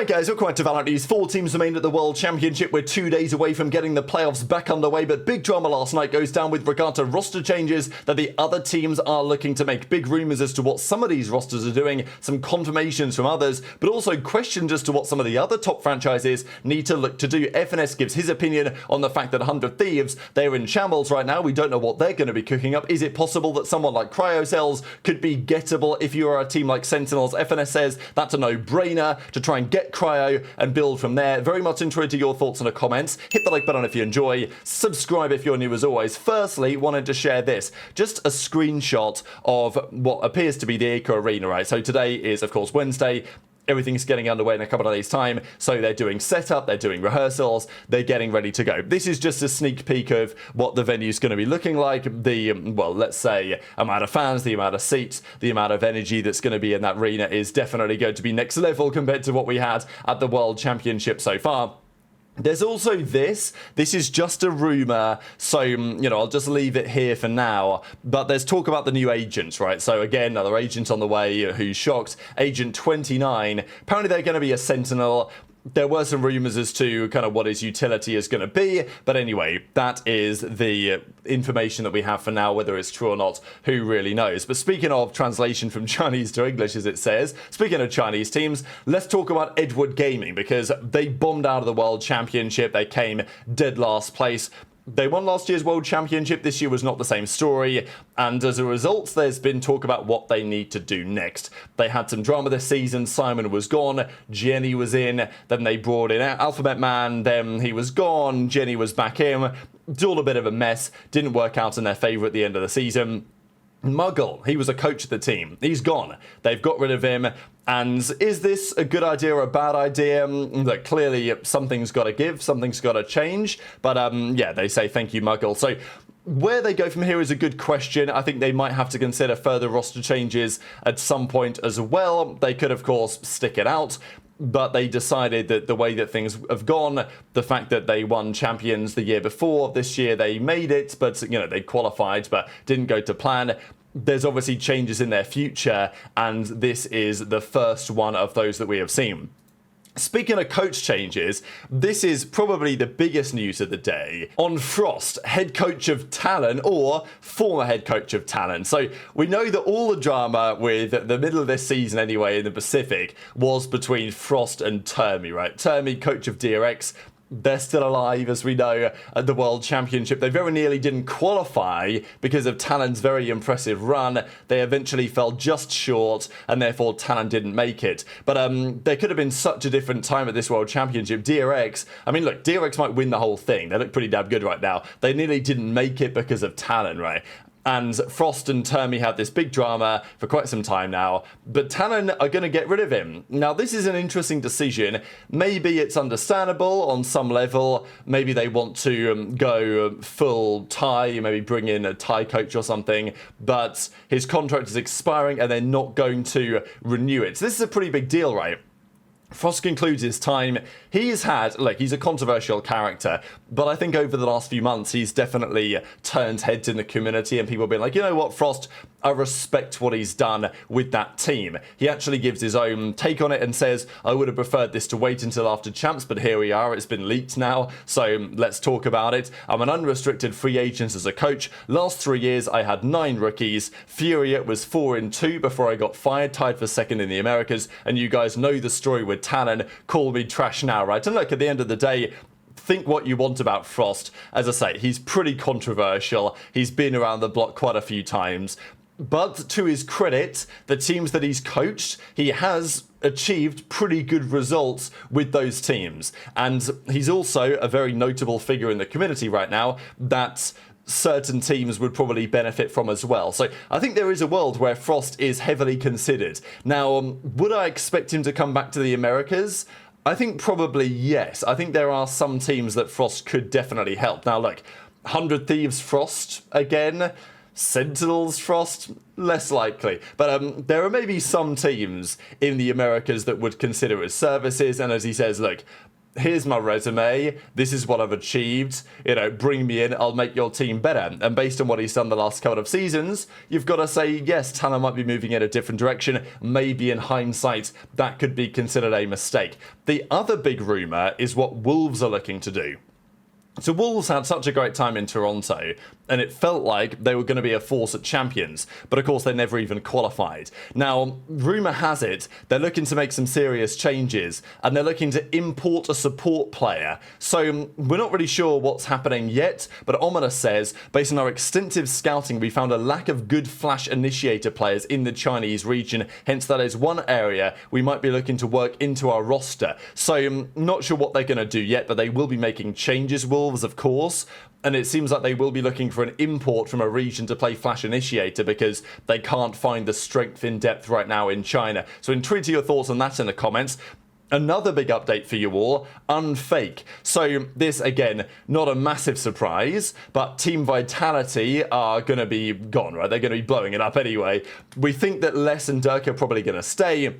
Right guys, welcome back to VALORANT News. 4 teams remain at the World Championship. We're 2 days away from getting the playoffs back underway, but big drama last night goes down with regard to roster changes that the other teams are looking to make. Big rumours as to what some of these rosters are doing, some confirmations from others, but also questions as to what some of the other top franchises need to look to do. FNS gives his opinion on the fact that 100 Thieves, they're in shambles right now. We don't know what they're going to be cooking up. Is it possible that someone like Cryo Cells could be gettable if you are a team like Sentinels? FNS says that's a no-brainer to try and get Cryo and build from there. Very much interested your thoughts in the comments. Hit the like button if you enjoy. Subscribe if you're new as always. Firstly, wanted to share this. Just a screenshot of what appears to be the Eco Arena, right? So today is, of course, Wednesday. Everything's getting underway in a couple of days' time, so they're doing setup, they're doing rehearsals, they're getting ready to go. This is just a sneak peek of what the venue's going to be looking like. The, well, let's say, amount of fans, the amount of seats, the amount of energy that's going to be in that arena is definitely going to be next level compared to what we had at the World Championship so far. There's also this is just a rumour, so, you know, I'll just leave it here for now, but there's talk about the new agents, right? So again, another agent on the way who's shocked, Agent 29, apparently they're going to be a Sentinel. There were some rumours as to kind of what his utility is going to be, but anyway, that is the information that we have for now. Whether it's true or not, who really knows? But speaking of translation from Chinese to English, as it says, speaking of Chinese teams, let's talk about Edward Gaming, because they bombed out of the World Championship. They came dead last place. They won last year's World Championship. This year was not the same story, and as a result, there's been talk about what they need to do next. They had some drama this season. Simon was gone, Jenny was in, then they brought in Alphabet Man, then he was gone, Jenny was back in. It's all a bit of a mess. Didn't work out in their favour at the end of the season. Muggle, he was a coach of the team. He's gone. They've got rid of him. And is this a good idea or a bad idea? Look, clearly something's got to give, something's got to change. But yeah, they say thank you, Muggle. So where they go from here is a good question. I think they might have to consider further roster changes at some point as well. They could, of course, stick it out. But they decided that the way that things have gone, the fact that they won champions the year before, this year they made it, but, you know, they qualified, but didn't go to plan. There's obviously changes in their future, and this is the first one of those that we have seen. Speaking of coach changes, this is probably the biggest news of the day. On FrosT, head coach of Talon, or former head coach of Talon. So we know that all the drama with the middle of this season anyway in the Pacific was between FrosT and Termi, right? Termi, coach of DRX. They're still alive, as we know, at the World Championship. They very nearly didn't qualify because of Talon's very impressive run. They eventually fell just short, and therefore Talon didn't make it. But there could have been such a different time at this World Championship. DRX, I mean, look, DRX might win the whole thing. They look pretty damn good right now. They nearly didn't make it because of Talon, right? And FrosT and Termi had this big drama for quite some time now, but Talon are going to get rid of him. Now, this is an interesting decision. Maybe it's understandable on some level. Maybe they want to go full Thai, maybe bring in a Thai coach or something, but his contract is expiring and they're not going to renew it. So this is a pretty big deal, right? FrosT concludes his time. He's had, like, he's a controversial character, but I think over the last few months, he's definitely turned heads in the community, and people have been like, you know what, FrosT, I respect what he's done with that team. He actually gives his own take on it and says, I would have preferred this to wait until after champs, but here we are. It's been leaked now, so let's talk about it. I'm an unrestricted free agent as a coach. Last 3 years, I had 9 rookies. Furia was 4-2 before I got fired, tied for second in the Americas, and you guys know the story with Talon. Call me trash now, right? And look, at the end of the day, think what you want about FrosT. As I say, he's pretty controversial. He's been around the block quite a few times. But to his credit, the teams that he's coached, he has achieved pretty good results with those teams. And he's also a very notable figure in the community right now that certain teams would probably benefit from as well. So I think there is a world where FrosT is heavily considered. Now, would I expect him to come back to the Americas? I think probably yes. I think there are some teams that FrosT could definitely help. Now look, 100 Thieves FrosT again, Sentinels FrosT, less likely. But there are maybe some teams in the Americas that would consider his services, and as he says, look, here's my resume, this is what I've achieved, you know, bring me in, I'll make your team better. And based on what he's done the last couple of seasons, you've got to say, yes, Tanner might be moving in a different direction. Maybe in hindsight, that could be considered a mistake. The other big rumour is what Wolves are looking to do. So Wolves had such a great time in Toronto, and it felt like they were going to be a force at Champions, but of course they never even qualified. Now, rumour has it, they're looking to make some serious changes, and they're looking to import a support player. So we're not really sure what's happening yet, but Ominous says, based on our extensive scouting, we found a lack of good Flash Initiator players in the Chinese region, hence that is one area we might be looking to work into our roster. So I'm not sure what they're going to do yet, but they will be making changes, Wolves, of course, and it seems like they will be looking for an import from a region to play Flash Initiator because they can't find the strength in depth right now in China. So intrigued to your thoughts on that in the comments. Another big update for you all, Unfake. So this, again, not a massive surprise, but Team Vitality are going to be gone, right? They're going to be blowing it up anyway. We think that Les and Dirk are probably going to stay.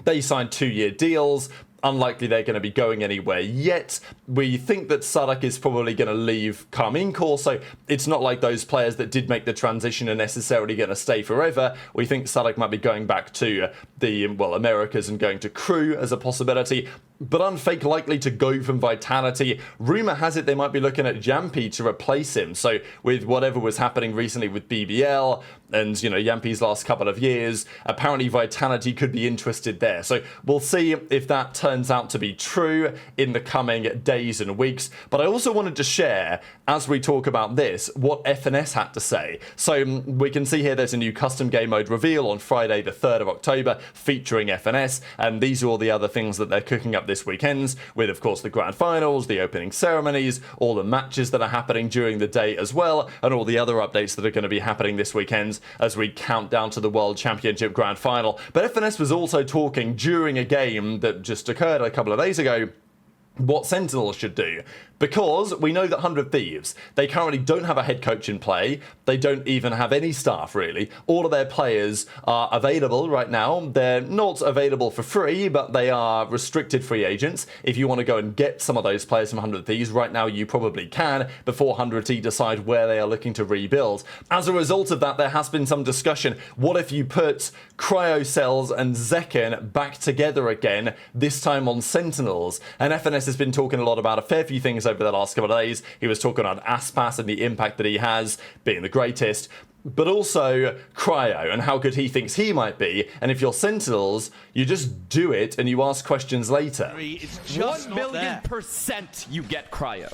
They signed 2-year deals. Unlikely they're going to be going anywhere yet. We think that Sadak is probably going to leave Carmine Corps, so it's not like those players that did make the transition are necessarily going to stay forever. We think Sadak might be going back to the, well, Americas and going to Crew as a possibility. But Unfake likely to go from Vitality. Rumour has it they might be looking at Yampi to replace him. So with whatever was happening recently with BBL and, you know, Yampi's last couple of years, apparently Vitality could be interested there. So we'll see if that turns out to be true in the coming days and weeks. But I also wanted to share, as we talk about this, what FNS had to say. So we can see here there's a new custom game mode reveal on Friday the 3rd of October featuring FNS, and these are all the other things that they're cooking up this weekend, with of course the grand finals, the opening ceremonies, all the matches that are happening during the day as well, and all the other updates that are going to be happening this weekend as we count down to the World Championship Grand Final. But FNS was also talking during a game that just occurred a couple of days ago what Sentinels should do, because we know that 100 Thieves, they currently don't have a head coach in play, they don't even have any staff really, all of their players are available right now, they're not available for free, but they are restricted free agents. If you want to go and get some of those players from 100 Thieves, right now you probably can, before 100T decide where they are looking to rebuild. As a result of that, there has been some discussion, what if you put Cryo Cells and Zekken back together again, this time on Sentinels? And FNS has been talking a lot about a fair few things over the last couple of days. He was talking about Aspas and the impact that he has, being the greatest, but also Cryo and how good he thinks he might be. And if you're Sentinels, you just do it and you ask questions later. It's just 1,000,000% you get Cryo.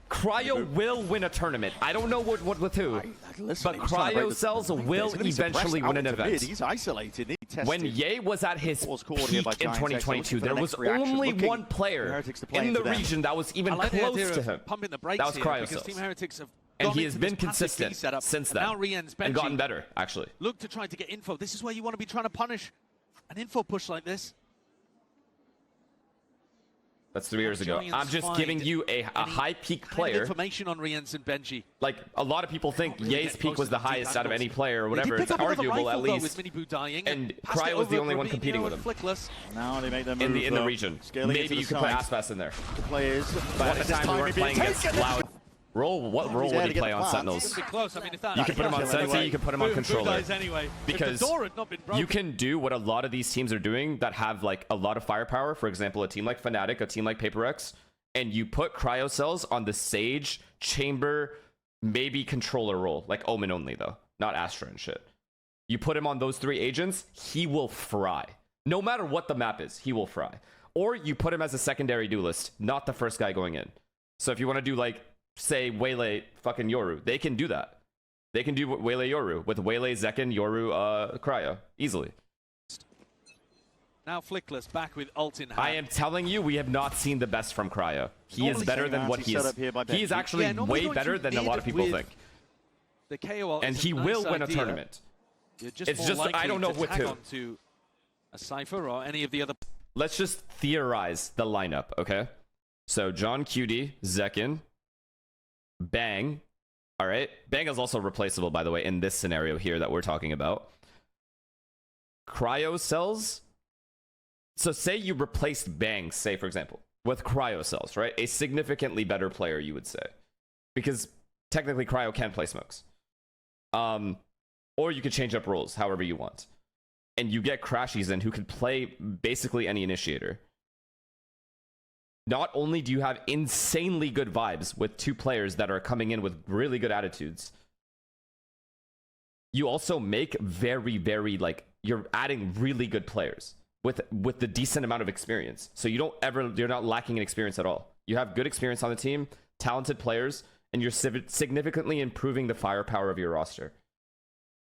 Cryo will win a tournament. I don't know what with who, but Cryo Cells will eventually win an event. He's isolated. When Ye was at his peak in 2022, there was only one player in the region that was even close to him. That was Cryo Cells. And he has been consistent since then and gotten better, actually. Look to try to get info. This is where you want to be trying to punish an info push like this. That's 3 years ago. I'm just giving you a high peak player. Information on Riens and Gen.G. Like, a lot of people think Ye's peak was the highest out of any player or whatever. It's arguable, at least. And Cryo was the only one competing with him. Now they make them in the region. Maybe you could put Aspas in there. But at the time, we weren't playing against Loud. What role would he play on Sentinels? You can put him on Sentinel, you can put him on Controller. Because you can do what a lot of these teams are doing that have like a lot of firepower. For example, a team like Fnatic, a team like PaperX, and you put Cryo Cells on the Sage, Chamber, maybe Controller role. Like Omen only though, not Astra and shit. You put him on those 3 agents, he will fry. No matter what the map is, he will fry. Or you put him as a secondary duelist, not the first guy going in. So if you want to do like, say Waylay fucking Yoru, they can do that. They can do Waylay Yoru with Waylay, Zekken, Yoru, Cryo easily. Now Flickless back with ult in hand. I am telling you, we have not seen the best from Cryo. He is better than what he is. He is actually way better than a lot of people think. The KO and he will win a tournament. It's just I don't know with who. To a Cypher or any of the other. Let's just theorize the lineup, okay? So John QD, Zekken, Bang. All right. Bang is also replaceable, by the way, in this scenario here that we're talking about. Cryo Cells, So say you replaced Bang, say for example, with Cryo cells, right? A significantly better player, you would say, because technically Cryo can play smokes. Or you could change up roles however you want, and you get Crashies in who can play basically any initiator. Not only do you have insanely good vibes with two players that are coming in with really good attitudes, you also make very, very, like, you're adding really good players with the decent amount of experience. So you're not lacking in experience at all. You have good experience on the team, talented players, and you're significantly improving the firepower of your roster.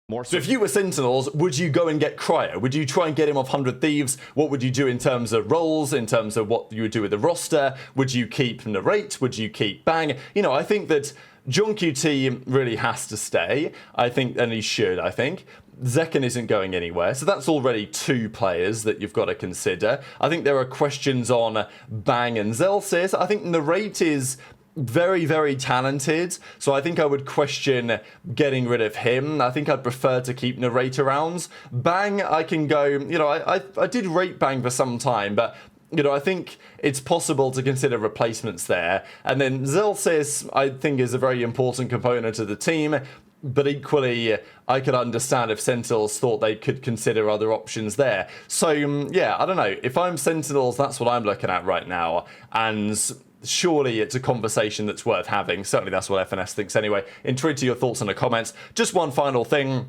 More so if you were Sentinels, would you go and get Cryo? Would you try and get him off 100 Thieves? What would you do in terms of roles, in terms of what you would do with the roster? Would you keep Narrate? Would you keep Bang? You know, I think that Gen.G really has to stay. I think, and he should, I think. Zekken isn't going anywhere, so that's already 2 players that you've got to consider. I think there are questions on Bang and Zelsis. I think Narrate is very, very talented, so I think I would question getting rid of him. I think I'd prefer to keep Narrate around. Bang, I can go, you know, I did rate Bang for some time, but you know, I think it's possible to consider replacements there. And then Zelsis, I think, is a very important component of the team. But equally, I could understand if Sentinels thought they could consider other options there. So, yeah, I don't know. If I'm Sentinels, that's what I'm looking at right now. And surely it's a conversation that's worth having. Certainly that's what FNS thinks anyway. Intrigued to your thoughts in the comments. Just one final thing.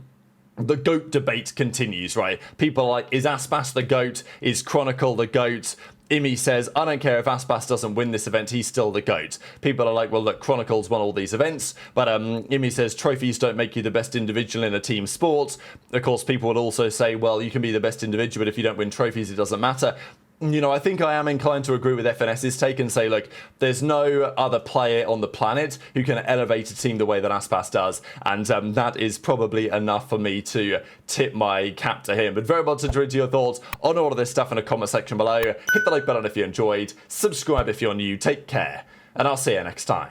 The GOAT debate continues, right? People are like, is Aspas the GOAT? Is Chronicle the GOAT? Imi says, I don't care if Aspas doesn't win this event, he's still the GOAT. People are like, well, look, Chronicle's won all these events, but Imi says trophies don't make you the best individual in a team sport. Of course, people would also say, well, you can be the best individual, but if you don't win trophies, it doesn't matter. You know, I think I am inclined to agree with FNS's take and say, look, there's no other player on the planet who can elevate a team the way that Aspas does, and that is probably enough for me to tip my cap to him. But very much intrigued to your thoughts on all of this stuff in the comment section below. Hit the like button if you enjoyed, subscribe if you're new, take care, and I'll see you next time.